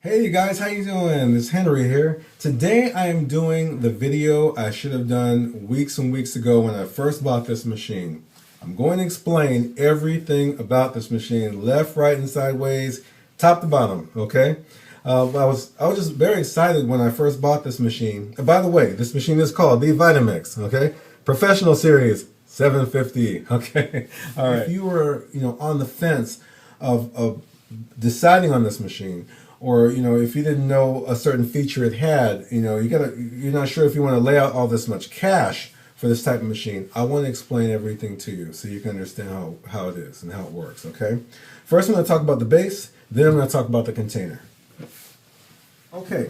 Hey you guys, how you doing? It's Henry here. Today I am doing the video I should have done weeks and weeks ago when I first bought this machine. I'm going to explain everything about this machine, left, right, and sideways, top to bottom, okay? I was just very excited when I first bought this machine. And by the way, this machine is called the Vitamix, okay? Professional Series 750, okay? All right. If you were, on the fence of deciding on this machine, or if you didn't know a certain feature it had, you're not sure if you want to lay out all this much cash for this type of machine. I want to explain everything to you so you can understand how it is and how it works. Okay, first I'm going to talk about the base, then I'm going to talk about the container. Okay,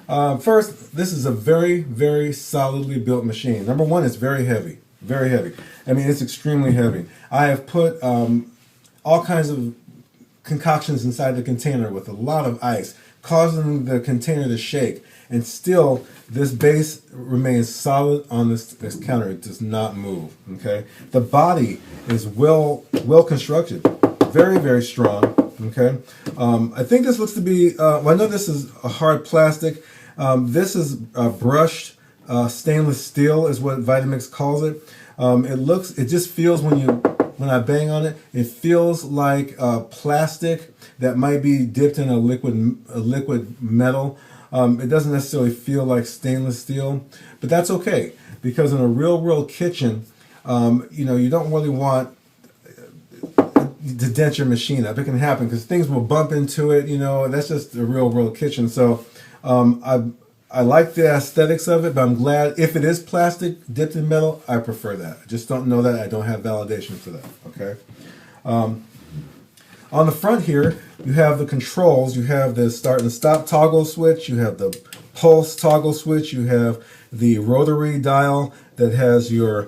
first, this is a very, very solidly built machine. Number one, it's very heavy, very heavy. I mean, it's extremely heavy. I have put all kinds of concoctions inside the container with a lot of ice, causing the container to shake, and still this base remains solid on this counter. It does not move. Okay, the body is well constructed, very, very strong. Okay, I think this looks to be well, I know this is a hard plastic. This is brushed stainless steel is what Vitamix calls it. It just feels when I bang on it, it feels like plastic that might be dipped in a liquid metal. It doesn't necessarily feel like stainless steel, but that's okay, because in a real world kitchen, you don't really want to dent your machine up. It can happen because things will bump into it. That's just a real world kitchen. So I like the aesthetics of it, but I'm glad if it is plastic dipped in metal, I prefer that. I just don't know that. I don't have validation for that. Okay. On the front here, you have the controls. You have the start and stop toggle switch. You have the pulse toggle switch. You have the rotary dial that has your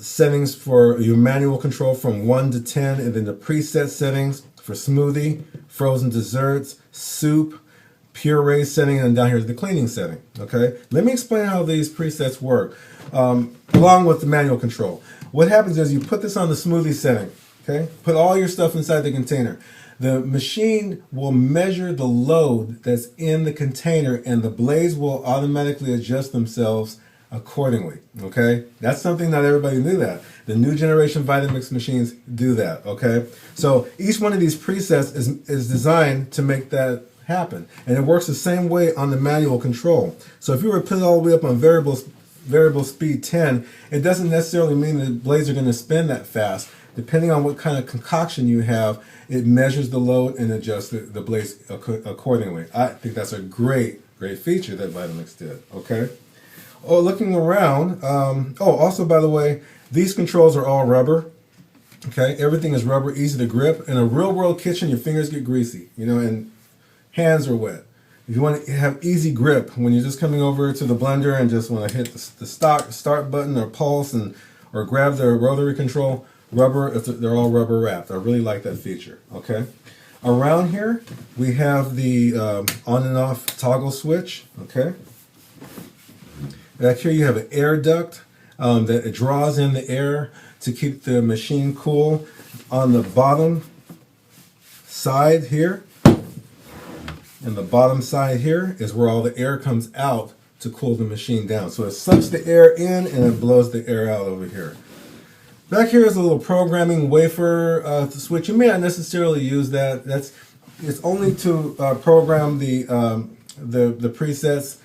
settings for your manual control from 1 to 10, and then the preset settings for smoothie, frozen desserts, soup, puree setting, and down here is the cleaning setting. Okay, let me explain how these presets work along with the manual control. What happens is you put this on the smoothie setting. Okay, put all your stuff inside the container. The machine will measure the load that's in the container, and the blades will automatically adjust themselves accordingly. Okay, that's something not everybody knew. That the new generation Vitamix machines do that. Okay, so each one of these presets is designed to make that happen, and it works the same way on the manual control. So if you were to put it all the way up on variable speed 10, it doesn't necessarily mean the blades are going to spin that fast. Depending on what kind of concoction you have, it measures the load and adjusts the blades accordingly. I think that's a great feature that Vitamix did. Okay. Oh, looking around. Also, by the way, these controls are all rubber. Okay, everything is rubber, easy to grip. In a real world kitchen, your fingers get greasy, and hands are wet. If you want to have easy grip when you're just coming over to the blender and just want to hit the start button or pulse or grab the rotary control, they're all rubber wrapped. I really like that feature. Okay, around here we have the on and off toggle switch. Okay, back here you have an air duct that it draws in the air to keep the machine cool. On the bottom side here, and the bottom side here is where all the air comes out to cool the machine down. So it sucks the air in and it blows the air out over here. Back here is a little programming wafer switch. You may not necessarily use that. It's only to program the presets.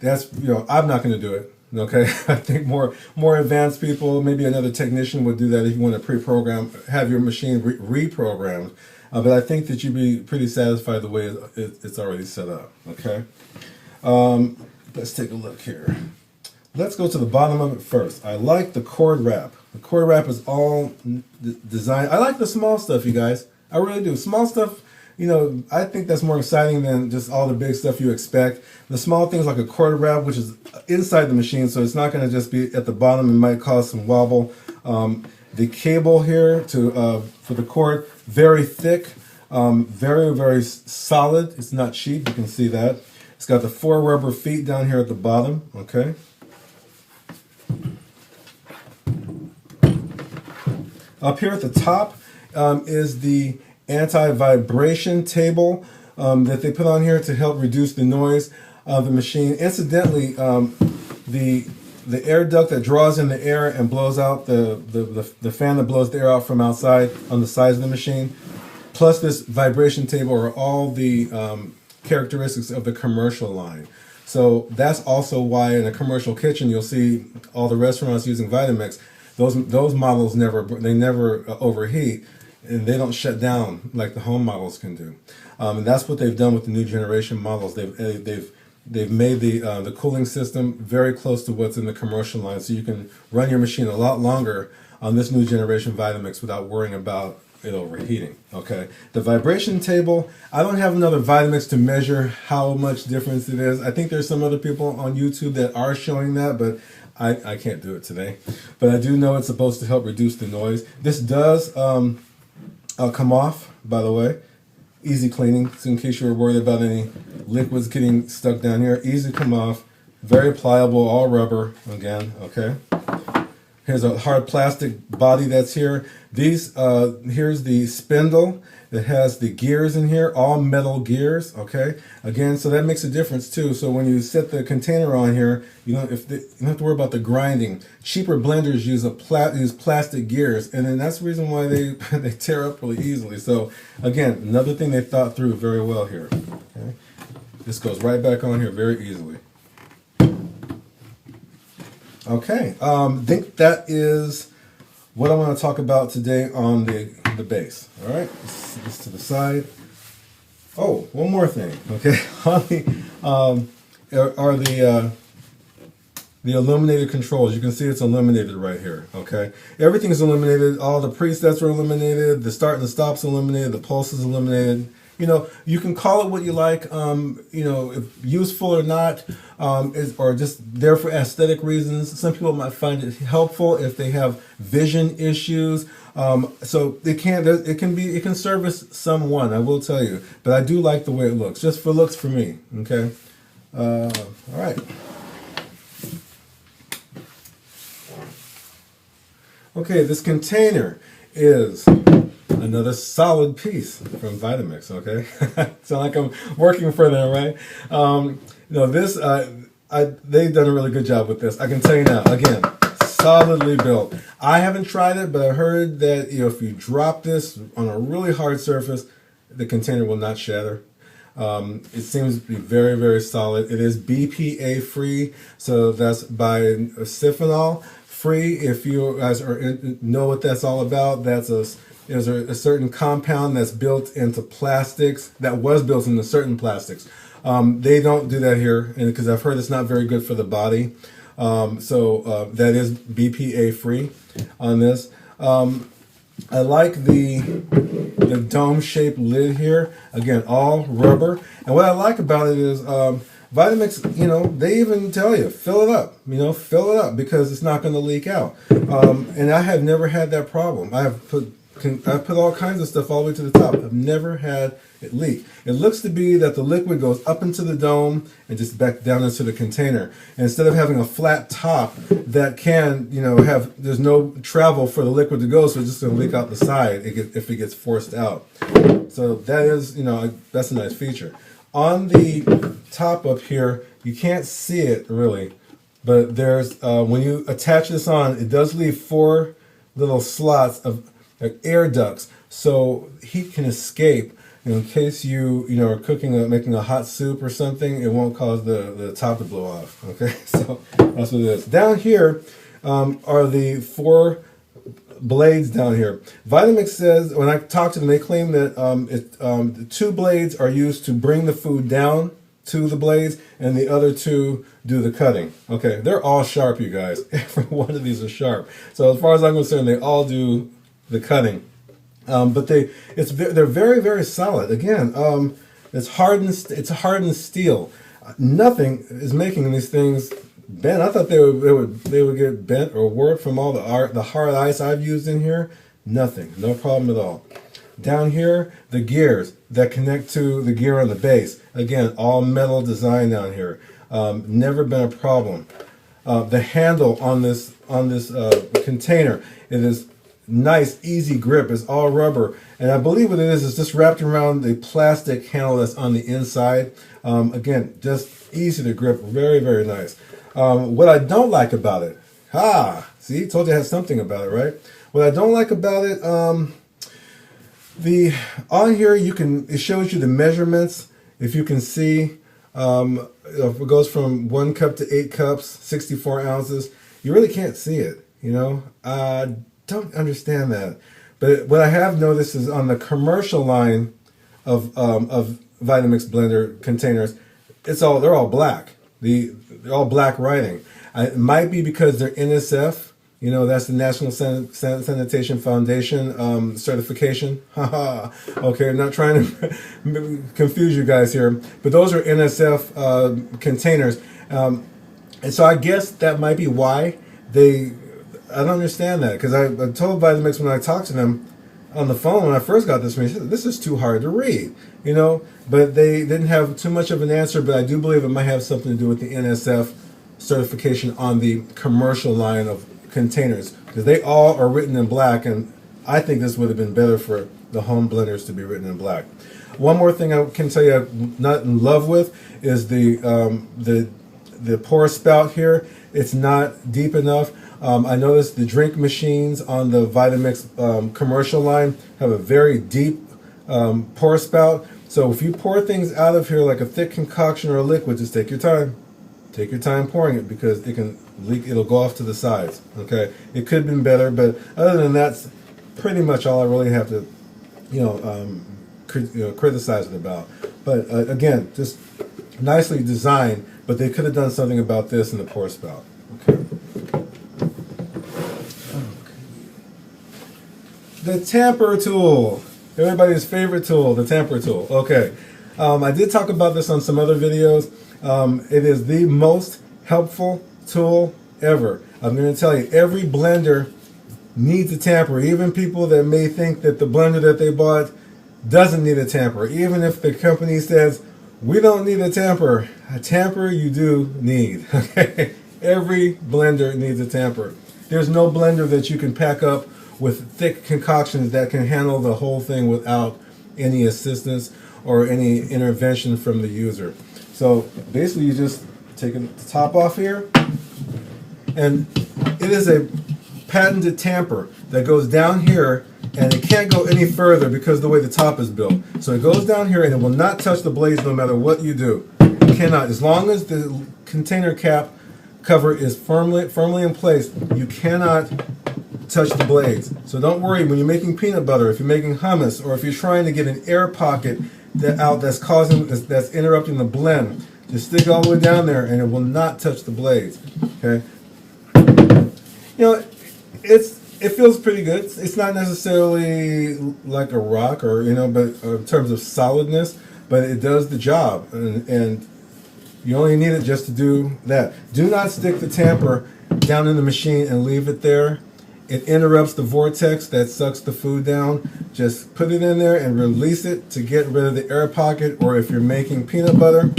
That's I'm not going to do it. Okay, I think more advanced people, maybe another technician would do that if you want to pre-program, have your machine reprogrammed. But I think that you'd be pretty satisfied the way it's already set up. Okay, let's take a look here. Let's go to the bottom of it first. I like the cord wrap. The cord wrap is all designed. I like the small stuff, you guys. I really do. Small stuff, I think that's more exciting than just all the big stuff you expect. The small things like a cord wrap, which is inside the machine, so it's not going to just be at the bottom. It might cause some wobble. The cable here for the cord, very thick, very, very solid. It's not cheap. You can see that. It's got the 4 rubber feet down here at the bottom. Okay. Up here at the top is the anti-vibration table that they put on here to help reduce the noise of the machine. Incidentally, the air duct that draws in the air and blows out the fan that blows the air out from outside on the sides of the machine, plus this vibration table are all the characteristics of the commercial line. So that's also why in a commercial kitchen you'll see all the restaurants using Vitamix. Those models never overheat, and they don't shut down like the home models can do. And that's what they've done with the new generation models. They've made the cooling system very close to what's in the commercial line, so you can run your machine a lot longer on this new generation Vitamix without worrying about it overheating. Okay, the vibration table, I don't have another Vitamix to measure how much difference it is. I think there's some other people on YouTube that are showing that, but I can't do it today. But I do know it's supposed to help reduce the noise. This does come off, by the way. Easy cleaning, so in case you were worried about any liquids getting stuck down here. Easy to come off, very pliable, all rubber again, okay? Here's a hard plastic body that's here. Here's the spindle that has the gears in here, all metal gears, okay? Again, so that makes a difference too. So when you set the container on here, you don't have to worry about the grinding. Cheaper blenders use plastic gears, and then that's the reason why they tear up really easily. So again, another thing they thought through very well here. Okay? This goes right back on here very easily. Okay, I think that is what I want to talk about today on the base. All right, this to the side. Oh, one more thing. Okay, are the illuminated controls. You can see it's illuminated right here. Okay, everything is illuminated. All the presets are illuminated. The start and the stop's illuminated. The pulse is illuminated. You know, you can call it what you like. You know, if useful or not, or just there for aesthetic reasons. Some people might find it helpful if they have vision issues. So it can service someone, I will tell you. But I do like the way it looks, just for looks for me. Okay. All right. Okay, this container is another solid piece from Vitamix, okay? Sound like I'm working for them, right? No, this, they've done a really good job with this. I can tell you now, again, solidly built. I haven't tried it, but I heard that if you drop this on a really hard surface, the container will not shatter. It seems to be very, very solid. It is BPA free, so that's bisphenol free. If you guys know what that's all about, there's a certain compound that's built into plastics, that was built into certain plastics. They don't do that here, and because I've heard it's not very good for the body. So that is BPA free on this. I like the dome-shaped lid here. Again, all rubber. And what I like about it is Vitamix, they even tell you, fill it up, fill it up because it's not going to leak out. And I have never had that problem. I've put all kinds of stuff all the way to the top. I've never had it leak. It looks to be that the liquid goes up into the dome and just back down into the container. And instead of having a flat top that can, there's no travel for the liquid to go, so it's just going to leak out the side if it gets forced out. So that is, that's a nice feature. On the top up here, you can't see it really, but there's, when you attach this on, it does leave 4 little slots of air ducts, so heat can escape. In case you are cooking, making a hot soup or something, it won't cause the top to blow off. Okay, so that's what it is. Down here are the 4 blades down here. Vitamix says, when I talk to them, they claim that the 2 blades are used to bring the food down to the blades, and the other 2 do the cutting. Okay, they're all sharp, you guys. Every one of these are sharp. So as far as I'm concerned, they all do the cutting. But they're very, very solid. Again, it's hardened steel. Nothing is making these things bent. I thought they would get bent or warped from all the hard ice I've used in here. Nothing, no problem at all. Down here, the gears that connect to the gear on the base. Again, all metal design down here. Never been a problem. The handle on this container, it is nice, easy grip. It's all rubber. And I believe what it is just wrapped around the plastic handle that's on the inside. Again, just easy to grip. Very, very nice. What I don't like about it, see, told you I had something about it, right? What I don't like about it, on here it shows you the measurements. If you can see, if it goes from 1 cup to 8 cups, 64 ounces, you really can't see it, you know? I don't understand that. But what I have noticed is on the commercial line of Vitamix blender containers, they're all black. They're all black writing. It might be because they're NSF. You know, that's the National Sanitation Foundation certification. Okay, I'm not trying to confuse you guys here, but those are NSF containers. And so I guess that might be why I don't understand that, because I told Vitamix when I talked to them on the phone when I first got this machine, this is too hard to read, you know, but they didn't have too much of an answer, but I do believe it might have something to do with the NSF certification on the commercial line of containers, because they all are written in black, and I think this would have been better for the home blenders to be written in black. One more thing I can tell you I'm not in love with is the pour spout here. It's not deep enough. I noticed the drink machines on the Vitamix commercial line have a very deep pour spout. So if you pour things out of here like a thick concoction or a liquid, just take your time. Take your time pouring it, because it can leak. It'll go off to the sides. Okay, it could have been better, but other than that's pretty much all I really have to, criticize it about. But again, just nicely designed. But they could have done something about this in the pour spout. Okay. The tamper tool, everybody's favorite tool, the tamper tool. Okay, I did talk about this on some other videos. It is the most helpful tool ever. I'm going to tell you, every blender needs a tamper. Even people that may think that the blender that they bought doesn't need a tamper. Even if the company says, we don't need a tamper you do need. Okay? Every blender needs a tamper. There's no blender that you can pack up with thick concoctions that can handle the whole thing without any assistance or any intervention from the user. So basically you just take the top off here, and it is a patented tamper that goes down here, and it can't go any further because of the way the top is built. So it goes down here and it will not touch the blades no matter what you do. It cannot. As long as the container cap cover is firmly in place, you cannot touch the blades. So don't worry when you're making peanut butter, if you're making hummus, or if you're trying to get an air pocket that's interrupting the blend. Just stick all the way down there and it will not touch the blades. Okay. You know, it feels pretty good. It's not necessarily like a rock or but in terms of solidness, but it does the job, and you only need it just to do that. Do not stick the tamper down in the machine and leave it there. It interrupts the vortex that sucks the food down. Just put it in there and release it to get rid of the air pocket. Or if you're making peanut butter,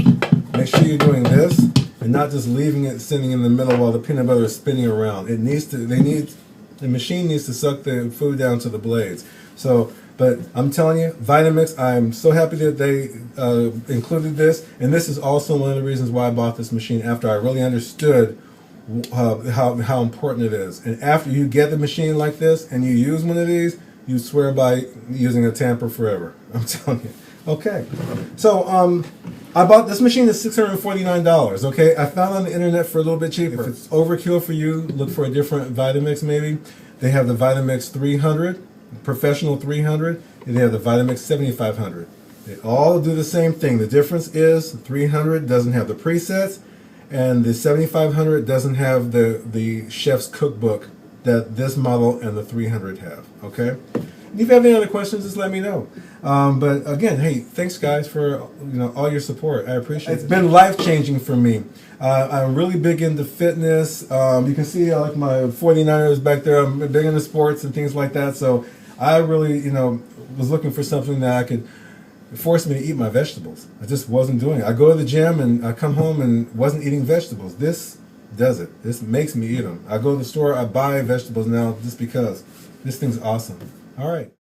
make sure you're doing this and not just leaving it sitting in the middle while the peanut butter is spinning around. The machine needs to suck the food down to the blades. So, but I'm telling you, Vitamix, I'm so happy that they included this. And this is also one of the reasons why I bought this machine, after I really understood how important it is. And after you get the machine like this and you use one of these, you swear by using a tamper forever. I'm telling you. Okay, so I bought this machine at $649. Okay, I found on the internet for a little bit cheaper. If it's overkill for you, look for a different Vitamix maybe. They have the Vitamix 300, Professional 300, and they have the Vitamix 7500. They all do the same thing. The difference is 300 doesn't have the presets, and the 7500 doesn't have the chef's cookbook that this model and the 300 have. Okay. If you have any other questions, just let me know. But again, hey, thanks guys for all your support. I appreciate it. It's been life-changing for me. I'm really big into fitness. You can see I like my 49ers back there. I'm big into sports and things like that. So I really, was looking for something that could force me to eat my vegetables. I just wasn't doing it. I go to the gym and I come home and wasn't eating vegetables. This does it. This makes me eat them. I go to the store, I buy vegetables now just because. This thing's awesome. All right.